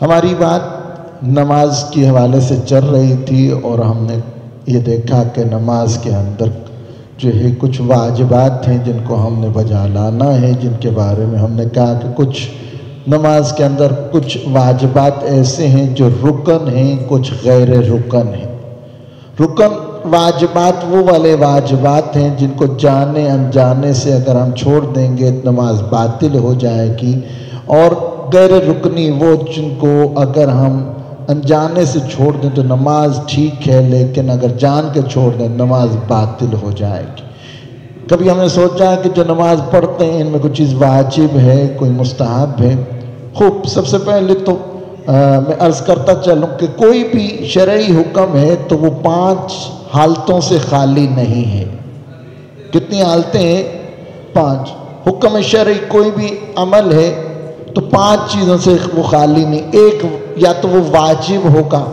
ہماری بات نماز کے حوالے سے چل رہی تھی اور ہم نے یہ دیکھا کہ نماز کے اندر جو ہے کچھ واجبات ہیں جن کو ہم نے بجا لانا ہے، جن کے بارے میں ہم نے کہا کہ کچھ نماز کے اندر کچھ واجبات ایسے ہیں جو رکن ہیں، کچھ غیر رکن ہیں۔ رکن واجبات وہ والے واجبات ہیں جن کو جانے انجانے سے اگر ہم چھوڑ دیں گے نماز باطل ہو جائے گی، اور غیر رکنی وہ جن کو اگر ہم انجانے سے چھوڑ دیں تو نماز ٹھیک ہے، لیکن اگر جان کے چھوڑ دیں نماز باطل ہو جائے گی۔ کبھی ہم نے سوچا کہ جو نماز پڑھتے ہیں ان میں کوئی چیز واجب ہے، کوئی مستحب ہے۔ خوب، سب سے پہلے تو میں عرض کرتا چلوں کہ کوئی بھی شرعی حکم ہے تو وہ 5 حالتوں سے خالی نہیں ہے۔ کتنی حالتیں ہیں؟ 5۔ حکم شرعی کوئی بھی عمل ہے تو 5 چیزوں سے وہ خالی نہیں۔ ایک، یا تو وہ واجب ہوگا،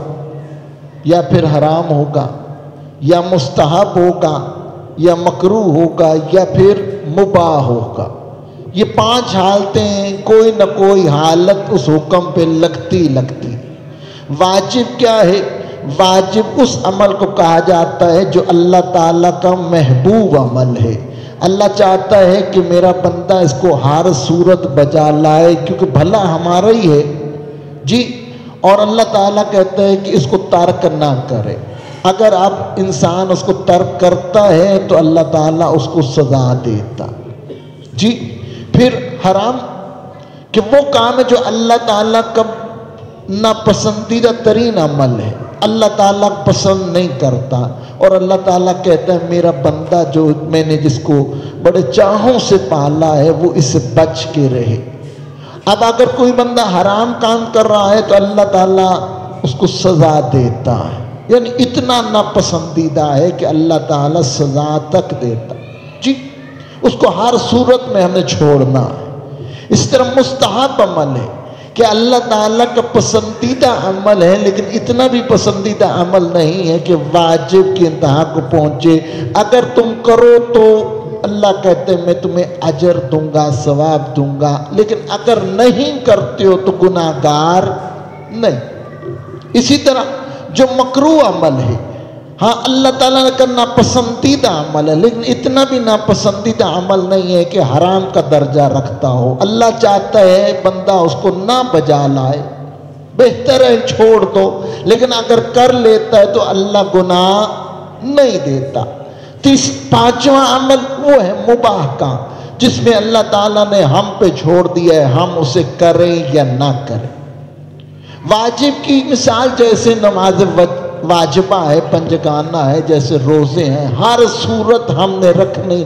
یا پھر حرام ہوگا، یا مستحب ہوگا، یا مکروہ ہوگا، یا پھر مباح ہوگا۔ یہ 5 حالتیں کوئی نہ کوئی حالت اس حکم پہ لگتی۔ واجب کیا ہے؟ واجب اس عمل کو کہا جاتا ہے جو اللہ تعالیٰ کا محبوب عمل ہے۔ اللہ چاہتا ہے کہ میرا بندہ اس کو ہر صورت بجا لائے کیونکہ بھلا ہمارا ہی ہے جی، اور اللہ تعالیٰ کہتا ہے کہ اس کو ترک نہ کرے۔ اگر اب انسان اس کو ترک کرتا ہے تو اللہ تعالیٰ اس کو سزا دیتا جی۔ پھر حرام کہ وہ کام ہے جو اللہ تعالیٰ کا ناپسندیدہ ترین عمل ہے، اللہ تعالیٰ پسند نہیں کرتا، اور اللہ تعالیٰ کہتا ہے میرا بندہ جو میں نے جس کو بڑے چاہوں سے پالا ہے وہ اس سے بچ کے رہے۔ اب اگر کوئی بندہ حرام کام کر رہا ہے تو اللہ تعالیٰ اس کو سزا دیتا ہے، یعنی اتنا ناپسندیدہ ہے کہ اللہ تعالیٰ سزا تک دیتا جی۔ اس کو ہر صورت میں ہمیں چھوڑنا ہے۔ اس طرح مستحب عمل ہے کہ اللہ تعالیٰ کا پسندیدہ عمل ہے، لیکن اتنا بھی پسندیدہ عمل نہیں ہے کہ واجب کی انتہا کو پہنچے۔ اگر تم کرو تو اللہ کہتے ہیں میں تمہیں اجر دوں گا، ثواب دوں گا، لیکن اگر نہیں کرتے ہو تو گناہ گار نہیں۔ اسی طرح جو مکروہ عمل ہے، ہاں اللہ تعالیٰ کا ناپسندیدہ عمل ہے، لیکن اتنا بھی ناپسندیدہ عمل نہیں ہے کہ حرام کا درجہ رکھتا ہو۔ اللہ چاہتا ہے بندہ اس کو نہ بجا لائے، بہتر ہے چھوڑ دو، لیکن اگر کر لیتا ہے تو اللہ گناہ نہیں دیتا۔ 5واں عمل وہ ہے مباح کا، جس میں اللہ تعالیٰ نے ہم پہ چھوڑ دیا ہے ہم اسے کریں یا نہ کریں۔ واجب کی مثال جیسے نماز واجبہ ہے، پنجگانہ ہے، جیسے روزے ہیں، ہر صورت ہم نے رکھنی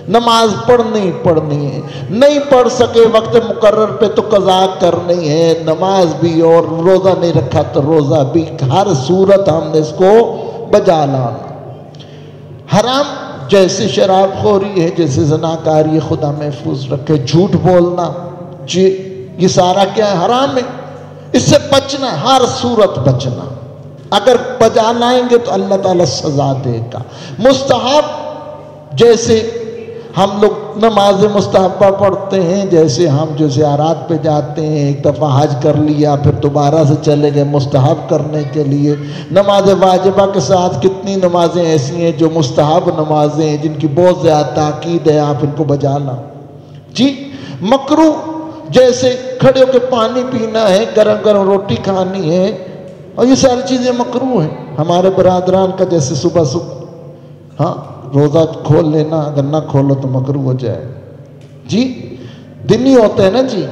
نماز پڑھنی ہے۔ نہیں پڑھ سکے وقت مقرر پہ تو قضا کرنی ہے، نماز بھی اور روزہ نہیں رکھا تو روزہ بھی، ہر صورت ہم نے اس کو بجا لانا۔ حرام جیسے شراب خوری ہے، جیسے زناکاری، خدا محفوظ رکھے، جھوٹ بولنا جی، یہ سارا کیا ہے؟ حرام ہے۔ اس سے بچنا، ہر صورت بچنا۔ اگر بجا لائیں گے تو اللہ تعالیٰ سزا دے گا۔ مستحب جیسے ہم لوگ نماز مستحبہ پڑھتے ہیں، جیسے ہم جو زیارات پہ جاتے ہیں، ایک دفعہ حج کر لیا پھر دوبارہ سے چلے گئے مستحب کرنے کے لیے۔ نماز واجبہ کے ساتھ کتنی نمازیں ایسی ہیں جو مستحب نمازیں ہیں، جن کی بہت زیادہ تاکید ہے آپ ان کو بجا لا جی۔ مکروہ جیسے کھڑے ہو کے پانی پینا ہے، گرم گرم روٹی کھانی ہے، اور یہ ساری چیزیں مکروہ ہیں۔ ہمارے برادران کا جیسے صبح ہاں روزہ کھول لینا، اگر نہ کھولو تو مکروہ ہو جائے جی۔ دن ہی ہوتے ہیں نا جی،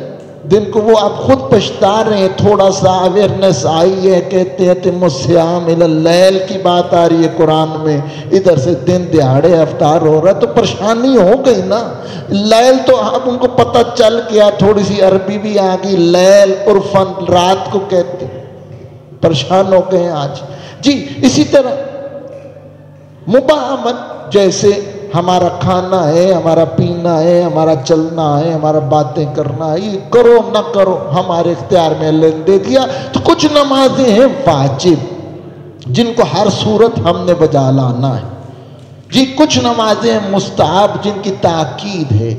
دن کو وہ آپ خود پچھتا رہے ہیں، تھوڑا سا اویئرنیس آئی ہے، کہتے ہیں تم الصیام الی اللیل کی بات آ رہی ہے قرآن میں، ادھر سے دن دہاڑے افطار ہو رہا ہے تو پریشانی ہو گئی نا۔ لیل تو اب ان کو پتہ چل گیا، تھوڑی سی عربی بھی آ گئی، لیل عرفاً رات کو کہتے، پریشان ہو گئے آج جی۔ اسی طرح مباح عمل جیسے ہمارا کھانا ہے، ہمارا پینا ہے، ہمارا چلنا ہے، ہمارا باتیں کرنا ہے، یہ کرو نہ کرو ہمارے اختیار میں اللہ نے دے دیا۔ تو کچھ نمازیں ہیں واجب جن کو ہر صورت ہم نے بجا لانا ہے جی کچھ نمازیں مستحب جن کی تاکید ہے،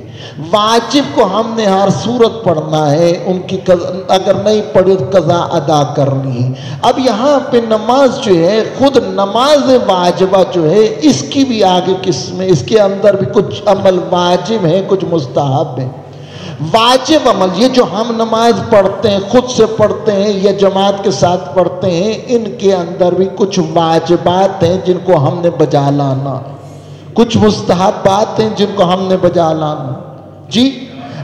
واجب کو ہم نے ہر صورت پڑھنا ہے، ان کی اگر نہیں پڑھی تو قضا ادا کرنی ہے۔ اب یہاں پہ نماز جو ہے، خود نماز واجبہ جو ہے، اس کی بھی آگے قسمیں، اس کے اندر بھی کچھ عمل واجب ہیں، کچھ مستحب ہیں۔ واجب عمل، یہ جو ہم نماز پڑھتے ہیں، خود سے پڑھتے ہیں یا جماعت کے ساتھ پڑھتے ہیں، ان کے اندر بھی کچھ واجبات ہیں جن کو ہم نے بجا لانا، کچھ مستحبات ہیں جن کو ہم نے بجا لانا۔ جی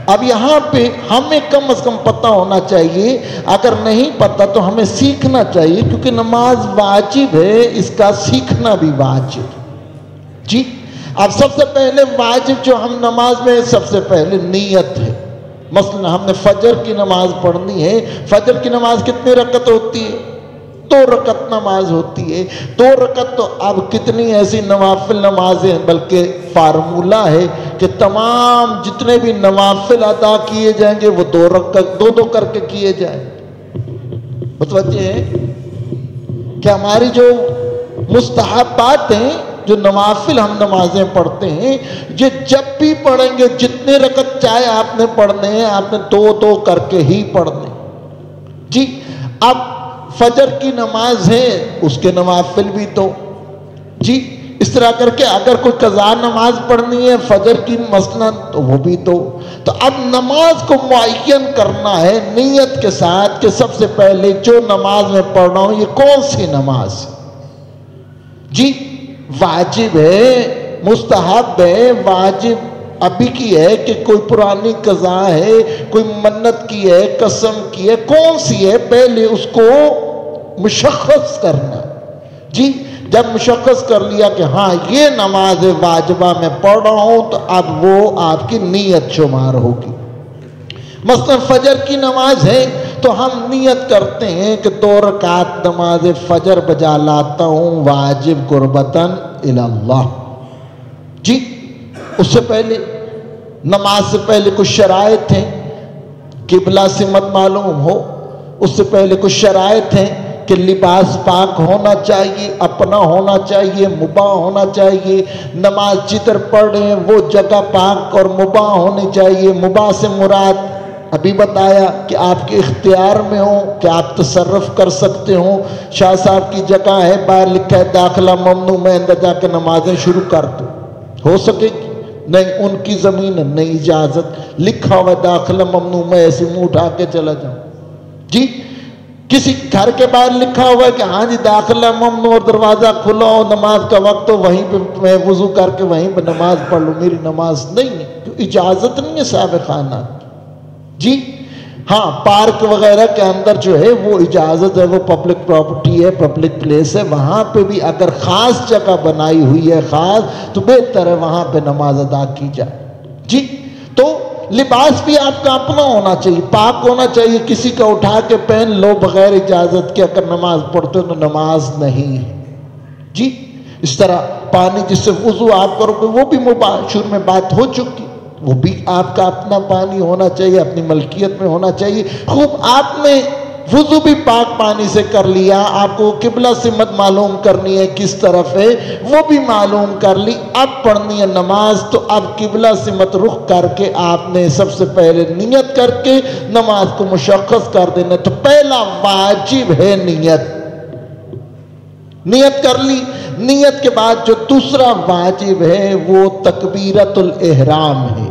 اب یہاں پہ ہمیں کم از کم پتہ ہونا چاہیے، اگر نہیں پتہ تو ہمیں سیکھنا چاہیے، کیونکہ نماز واجب ہے، اس کا سیکھنا بھی واجب۔ جی اب سب سے پہلے واجب جو ہم نماز میں، سب سے پہلے نیت ہے۔ مثلا ہم نے فجر کی نماز پڑھنی ہے، فجر کی نماز کتنی رکعت ہوتی ہے؟ 2 رکعت نماز ہوتی ہے۔ 2 رکعت تو اب کتنی ایسی نوافل نمازیں، بلکہ فارمولہ ہے کہ تمام جتنے بھی نوافل ادا کیے جائیں گے وہ 2 رکعت 2 کر کے کیے جائیں۔ متوجہ ہے کہ ہماری جو مستحبات ہیں، جو نوافل ہم نمازیں پڑھتے ہیں، یہ جب بھی پڑھیں گے، جتنے رکعت چاہے آپ نے پڑھنے ہیں، آپ نے 2 کر کے ہی پڑھنے۔ جی اب فجر کی نماز ہے، اس کے نوافل بھی 2۔ جی اس طرح کر کے اگر کوئی قضا نماز پڑھنی ہے فجر کی مثلا تو وہ بھی 2۔ تو اب نماز کو معین کرنا ہے نیت کے ساتھ کہ سب سے پہلے جو نماز میں پڑھ رہا ہوں یہ کون سی نماز ہے۔ جی واجب ہے، مستحب ہے، واجب ابھی کی ہے کہ کوئی پرانی قضا ہے، کوئی منت کی ہے، قسم کی ہے، کون سی ہے، پہلے اس کو مشخص کرنا۔ جی جب مشخص کر لیا کہ ہاں یہ نماز واجبہ میں پڑھ رہا ہوں، تو اب وہ آپ کی نیت شمار ہوگی۔ مثلا فجر کی نماز ہے تو ہم نیت کرتے ہیں کہ 2 رکعت نماز فجر بجا لاتا ہوں واجب قربتاً اللہ۔ جی اس سے پہلے نماز سے پہلے کچھ شرائط ہیں، قبلہ سمت معلوم ہو، اس سے پہلے کچھ شرائط ہیں کہ لباس پاک ہونا چاہیے، اپنا ہونا چاہیے، مباح ہونا چاہیے، نماز جدھر پڑھ رہے ہیں وہ جگہ پاک اور مباح ہونی چاہیے۔ مباح سے مراد ابھی بتایا کہ آپ کے اختیار میں ہو، کہ آپ تصرف کر سکتے ہو۔ شاہ صاحب کی جگہ ہے، باہر لکھا ہے داخلہ ممنوع، میں اندر جا کے نمازیں شروع کر دوں، ہو سکے گی؟ نہیں، ان کی زمین ہے، نہیں اجازت، لکھا ہوا داخلہ ممنوع، میں ایسے منہ اٹھا کے چلا جاؤں۔ جی کسی گھر کے باہر لکھا ہوا ہے کہ ہاں جی داخلہ ممنوع اور دروازہ کھلا ہو، نماز کا وقت ہو، وہیں پہ میں وضو کر کے وہیں پہ نماز پڑھ لوں، میری نماز نہیں ہے، اجازت نہیں ہے صاحب خانہ۔ جی ہاں پارک وغیرہ کے اندر جو ہے وہ اجازت ہے، وہ پبلک پراپرٹی ہے، پبلک پلیس ہے، وہاں پہ بھی اگر خاص جگہ بنائی ہوئی ہے خاص، تو بہتر ہے وہاں پہ نماز ادا کی جائے۔ جی تو لباس بھی آپ کا اپنا ہونا چاہیے، پاک ہونا چاہیے، کسی کا اٹھا کے پہن لو بغیر اجازت کے اگر نماز پڑھتے ہو تو نماز نہیں ہے۔ جی اس طرح پانی جس سے وضو آپ کرو گے وہ بھی مباح، شروع میں بات ہو چکی، وہ بھی آپ کا اپنا پانی ہونا چاہیے، اپنی ملکیت میں ہونا چاہیے۔ خوب آپ نے وضو بھی پاک پانی سے کر لیا، آپ کو قبلہ سمت معلوم کرنی ہے کس طرف ہے وہ بھی معلوم کر لی، اب پڑھنی ہے نماز، تو اب قبلہ سمت رخ کر کے آپ نے سب سے پہلے نیت کر کے نماز کو مشخص کر دینا۔ تو پہلا واجب ہے نیت، نیت کر لی۔ نیت کے بعد جو دوسرا واجب ہے وہ تکبیرۃ الاحرام ہے،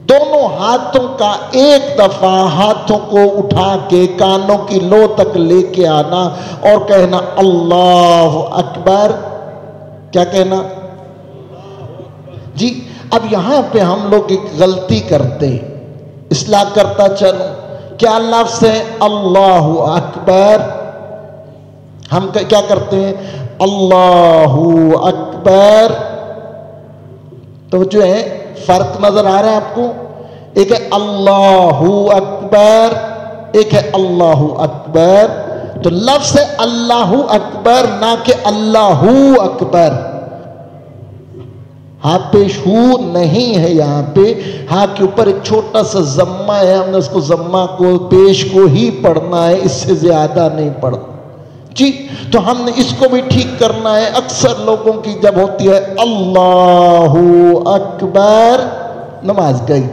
دونوں ہاتھوں کا ایک دفعہ ہاتھوں کو اٹھا کے کانوں کی لو تک لے کے آنا اور کہنا اللہ اکبر۔ کیا کہنا؟ جی اب یہاں پہ ہم لوگ ایک غلطی کرتے، اصلاح کرتا چلوں، کیا لفظ ہے اللہ اکبر؟ ہم کیا کرتے ہیں؟ اللہ اکبر۔ تو جو ہے فرق نظر آ رہا ہے آپ کو؟ ایک ہے اللہ اکبر، ایک ہے اللہ اکبر۔ تو لفظ ہے اللہ اکبر، نہ کہ اللہ اکبر۔ ہاں پیش ہو نہیں ہے یہاں پہ، ہاں کے اوپر ایک چھوٹا سا ضمہ ہے، ہم نے اس کو ضمہ کو پیش کو ہی پڑھنا ہے، اس سے زیادہ نہیں پڑھنا۔ جی تو ہم نے اس کو بھی ٹھیک کرنا ہے. اکثر لوگوں کی جب ہوتی ہے اللہ اکبر نماز گئی,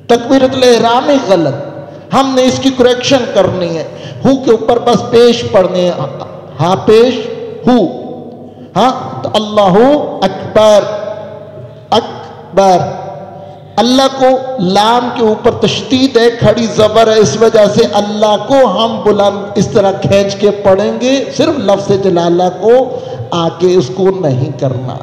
تکبیرۃ الاحرام ہی غلط, ہم نے اس کی کریکشن کرنی ہے. ہو کے اوپر بس پیش پڑھنے ہے, ہاں پیش ہو, ہاں تو اللہ اکبر, اکبر. اللہ کو لام کے اوپر تشدید ہے, کھڑی زبر ہے, اس وجہ سے اللہ کو ہم بلند اس طرح کھینچ کے پڑھیں گے, صرف لفظ جلالہ کو آگے اس کو نہیں کرنا.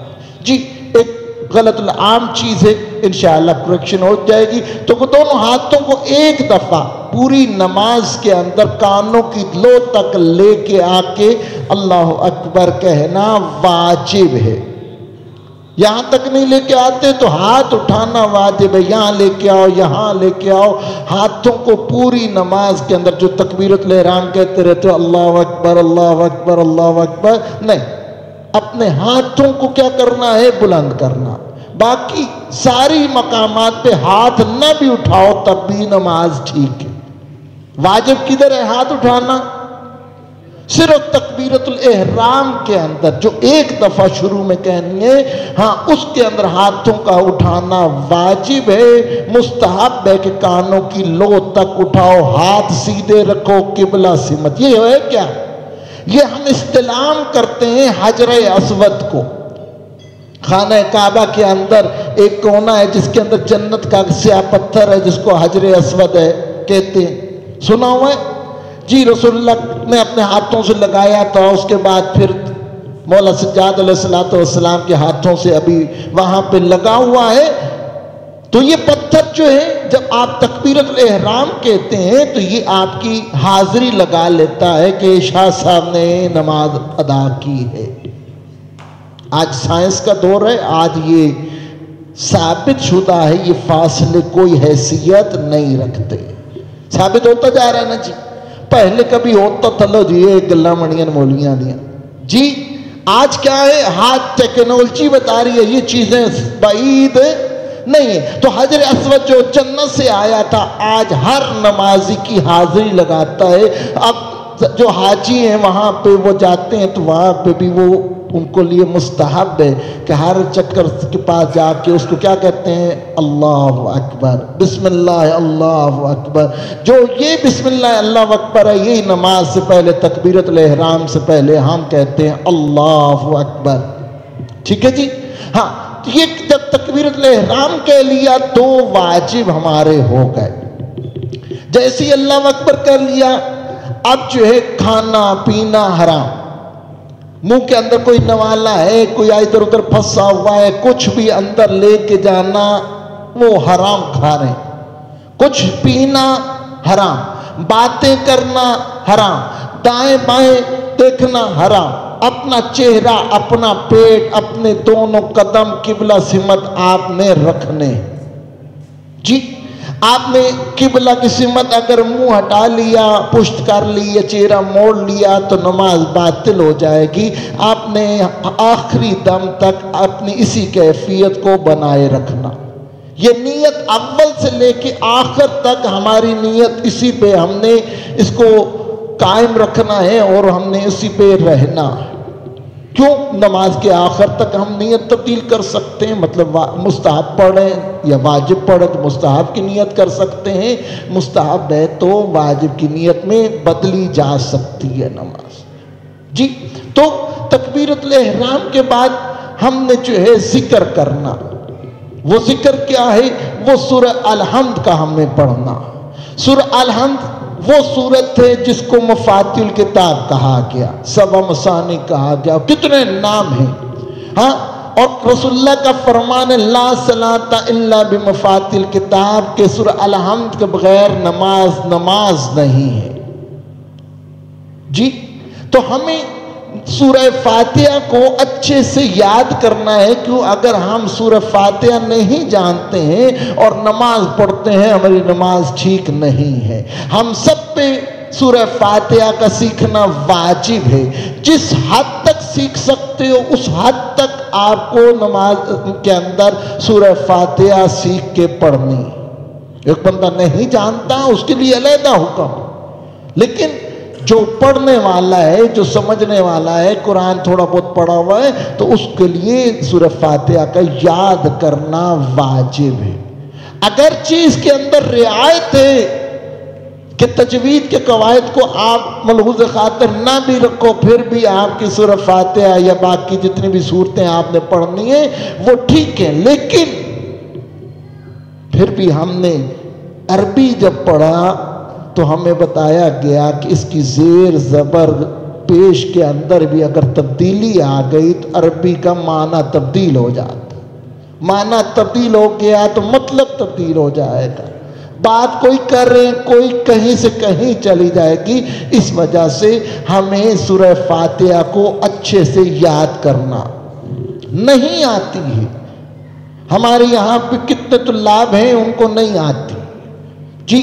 جی ایک غلط عام چیز ہے, انشاءاللہ کریکشن ہو جائے گی. تو دونوں ہاتھوں کو ایک دفعہ پوری نماز کے اندر کانوں کی لو تک لے کے آ کے اللہ اکبر کہنا واجب ہے. یہاں تک نہیں لے کے آتے تو ہاتھ اٹھانا واجب ہے, یہاں لے کے آؤ, یہاں لے کے آؤ. ہاتھوں کو پوری نماز کے اندر جو تکبیرۃ الاحرام کہتے رہتے ہو اللہ اکبر اللہ اکبر اللہ اکبر, نہیں, اپنے ہاتھوں کو کیا کرنا ہے, بلند کرنا. باقی ساری مقامات پہ ہاتھ نہ بھی اٹھاؤ تب بھی نماز ٹھیک ہے. واجب کدھر ہے ہاتھ اٹھانا؟ صرف تکبیرۃ الاحرام کے اندر جو ایک دفعہ شروع میں کہنی ہے, ہاں اس کے اندر ہاتھوں کا اٹھانا واجب ہے. مستحب ہے کہ کانوں کی لو تک اٹھاؤ, ہاتھ سیدھے رکھو, قبلہ سمت. یہ ہے کیا, یہ ہم استلام کرتے ہیں حجر اسود کو. خانہ کعبہ کے اندر ایک کونا ہے جس کے اندر جنت کا سیاہ پتھر ہے جس کو حجر اسود ہے کہتے ہیں, سنا ہوا ہے؟ جی رسول اللہ نے اپنے ہاتھوں سے لگایا تھا, اس کے بعد پھر مولا سجاد علیہ السلام کے ہاتھوں سے ابھی وہاں پہ لگا ہوا ہے. تو یہ پتھر جو ہے جب آپ تکبیرۃ الاحرام کہتے ہیں تو یہ آپ کی حاضری لگا لیتا ہے کہ شاہ صاحب نے نماز ادا کی ہے. آج سائنس کا دور ہے, آج یہ ثابت شدہ ہے, یہ فاصلے کوئی حیثیت نہیں رکھتے, ثابت ہوتا جا رہا ہے نا جی. پہلے کبھی ہوتا تھا لو جی یہ گلا منیاں مولیاں دیا جی, آج کیا ہے, ہاتھ ٹیکنالوجی بتا رہی ہے یہ چیزیں بعید نہیں ہے. تو حجر اسود جو جنت سے آیا تھا آج ہر نمازی کی حاضری لگاتا ہے. اب جو حاجی ہیں وہاں پہ وہ جاتے ہیں تو وہاں پہ بھی وہ ان کو لیے مستحب ہے کہ ہر چکر کے پاس جا کے اس کو کیا کہتے ہیں, اللہ اکبر, بسم اللہ اللہ اکبر. جو یہ بسم اللہ اللہ اکبر ہے یہی نماز سے پہلے تکبیرۃ الاحرام سے پہلے ہم کہتے ہیں اللہ اکبر. ٹھیک ہے جی. ہاں یہ جب تکبیرۃ الاحرام کہہ لیا تو واجب ہمارے ہو گئے. جیسے اللہ اکبر کر لیا, اب جو ہے کھانا پینا حرام, منہ کے اندر کوئی نوالا ہے, کوئی ادھر ادھر پھنسا ہوا ہے, کچھ بھی اندر لے کے جانا وہ حرام کھا رہے ہیں. کچھ پینا حرام, باتیں کرنا حرام, دائیں بائیں دیکھنا حرام, اپنا چہرہ اپنا پیٹ اپنے دونوں قدم قبلہ سمت آپ نے رکھنے. جی آپ نے قبلہ کی سمت اگر منہ ہٹا لیا, پشت کر لی یا چہرہ موڑ لیا تو نماز باطل ہو جائے گی. آپ نے آخری دم تک اپنی اسی کیفیت کو بنائے رکھنا. یہ نیت اول سے لے کے آخر تک ہماری نیت اسی پہ ہم نے اس کو قائم رکھنا ہے اور ہم نے اسی پہ رہنا. کیوں؟ نماز کے آخر تک ہم نیت تبدیل کر سکتے ہیں, مطلب مستحب پڑھیں یا واجب پڑھیں تو مستحب کی نیت کر سکتے ہیں, مستحب ہے تو واجب کی نیت میں بدلی جا سکتی ہے نماز. جی تو تکبیرۃ الاحرام کے بعد ہم نے جو ہے ذکر کرنا. وہ ذکر کیا ہے؟ وہ سورہ الحمد کا ہم نے پڑھنا. سورہ الحمد وہ سورت ہے جس کو مفاتیح الکتاب کہا گیا, سبع مثانی کہا گیا, کتنے نام ہیں. ہاں اور رسول اللہ کا فرمان لا صلاۃ الا بمفاتیح الکتاب کہ سورہ الحمد کے بغیر نماز نہیں ہے. جی تو ہمیں سورہ فاتحہ کو اچھے سے یاد کرنا ہے, کیوں اگر ہم سورہ فاتحہ نہیں جانتے ہیں اور نماز پڑھتے ہیں ہماری نماز ٹھیک نہیں ہے. ہم سب پہ سورہ فاتحہ کا سیکھنا واجب ہے. جس حد تک سیکھ سکتے ہو اس حد تک آپ کو نماز کے اندر سورہ فاتحہ سیکھ کے پڑھنی. ایک بندہ نہیں جانتا اس کے لیے علیحدہ حکم, لیکن جو پڑھنے والا ہے، جو سمجھنے والا ہے، قرآن تھوڑا بہت پڑھا ہوا ہے، تو اس کے لیے سورہ فاتحہ کا یاد کرنا واجب ہے۔ اگرچہ اس کے اندر رعایت ہے کہ تجوید کے قواعد کو آپ ملحوظ خاطر نہ بھی رکھو، پھر بھی آپ کی سورہ فاتحہ یا باقی جتنی بھی صورتیں آپ نے پڑھنی ہیں وہ ٹھیک ہیں، لیکن پھر بھی ہم نے عربی جب پڑھا تو ہمیں بتایا گیا کہ اس کی زیر زبر پیش کے اندر بھی اگر تبدیلی آ گئی تو عربی کا معنی تبدیل ہو جاتا، معنی تبدیل ہو گیا تو مطلب تبدیل ہو جائے گا، بات کوئی کر رہے ہیں کوئی کہیں سے کہیں چلی جائے گی۔ اس وجہ سے ہمیں سورہ فاتحہ کو اچھے سے یاد کرنا نہیں آتی ہے۔ ہمارے یہاں پہ کتنے طلاب ہیں ان کو نہیں آتی جی،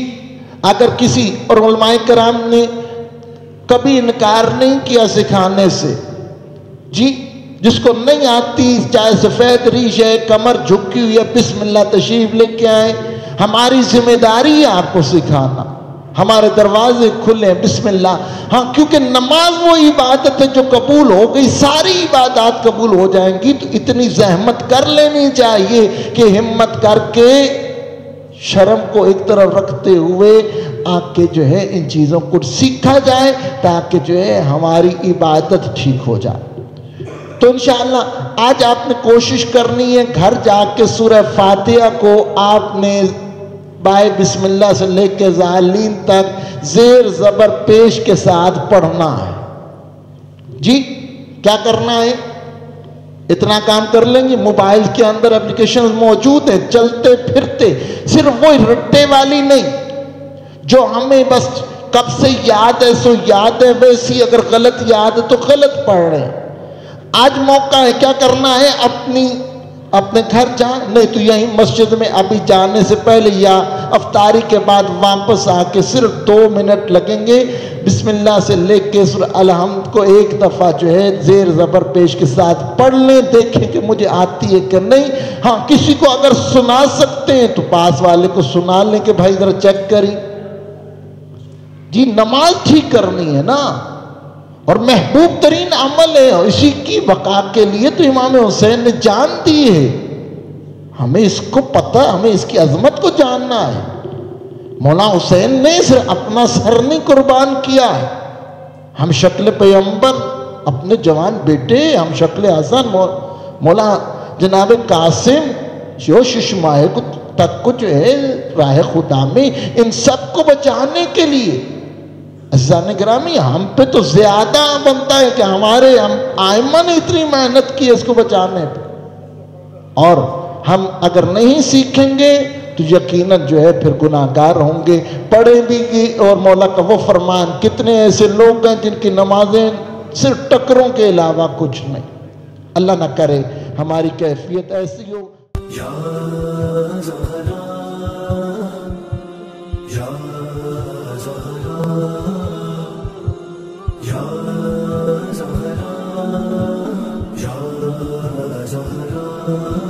اگر کسی اور علماء کرام نے کبھی انکار نہیں کیا سکھانے سے جی، جس کو نہیں آتی چاہے سفید ریش ہے، کمر جھکی ہوئی ہے، بسم اللہ تشریف لے کے آئے، ہماری ذمہ داری ہے آپ کو سکھانا، ہمارے دروازے کھلے ہیں، بسم اللہ۔ ہاں، کیونکہ نماز وہ عبادت ہے جو قبول ہو گئی، ساری عبادات قبول ہو جائیں گی، تو اتنی زحمت کر لینی چاہیے کہ ہمت کر کے شرم کو ایک طرف رکھتے ہوئے آ کے جو ہے ان چیزوں کو سیکھا جائے تاکہ جو ہے ہماری عبادت ٹھیک ہو جائے۔ تو انشاءاللہ آج آپ نے کوشش کرنی ہے گھر جا کے سورہ فاتحہ کو آپ نے بائے بسم اللہ سے لے کے ذالین تک زیر زبر پیش کے ساتھ پڑھنا ہے جی۔ کیا کرنا ہے؟ اتنا کام کر لیں گے، موبائل کے اندر اپلیکیشن موجود ہیں، چلتے پھرتے، صرف وہ رٹے والی نہیں جو ہمیں بس کب سے یاد ہے سو یاد ہے، ویسی اگر غلط یاد ہے تو غلط پڑھ رہے ہیں۔ آج موقع ہے، کیا کرنا ہے؟ اپنے گھر جائیں، نہیں تو یہیں مسجد میں ابھی جانے سے پہلے یا افطاری کے بعد واپس آ کے صرف 2 منٹ لگیں گے، بسم اللہ سے لے کے سورہ الحمد کو ایک دفعہ جو ہے زیر زبر پیش کے ساتھ پڑھ لیں، دیکھیں کہ مجھے آتی ہے کہ نہیں۔ ہاں، کسی کو اگر سنا سکتے ہیں تو پاس والے کو سنا لیں کہ بھائی ذرا چیک کریں جی، نماز ٹھیک کرنی ہے نا، اور محبوب ترین عمل ہے، اسی کی بقا کے لیے تو امام حسین نے جان دی ہے، ہمیں اس کو پتہ، ہمیں اس کی عظمت کو جاننا ہے۔ مولا حسین نے صرف اپنا سر نہیں قربان کیا ہے، ہم شکل پیغمبر اپنے جوان بیٹے، ہم شکل حسن مولا جناب قاسم جو ششمائے تک کو جو ہے راہ خدا میں، ان سب کو بچانے کے لیے عزیزان گرامی ہم پہ تو زیادہ بنتا ہے کہ ہمارے آئمہ نے اتنی محنت کی ہے اس کو بچانے پہ، اور ہم اگر نہیں سیکھیں گے تو یقیناً جو ہے پھر گناہگار ہوں گے، پڑھیں بھی گی۔ اور مولا کا وہ فرمان، کتنے ایسے لوگ ہیں جن کی نمازیں صرف ٹکروں کے علاوہ کچھ نہیں۔ اللہ نہ کرے ہماری کیفیت ایسی ہو۔ یا زہرا یا زہرا یا زہرا یا زہرا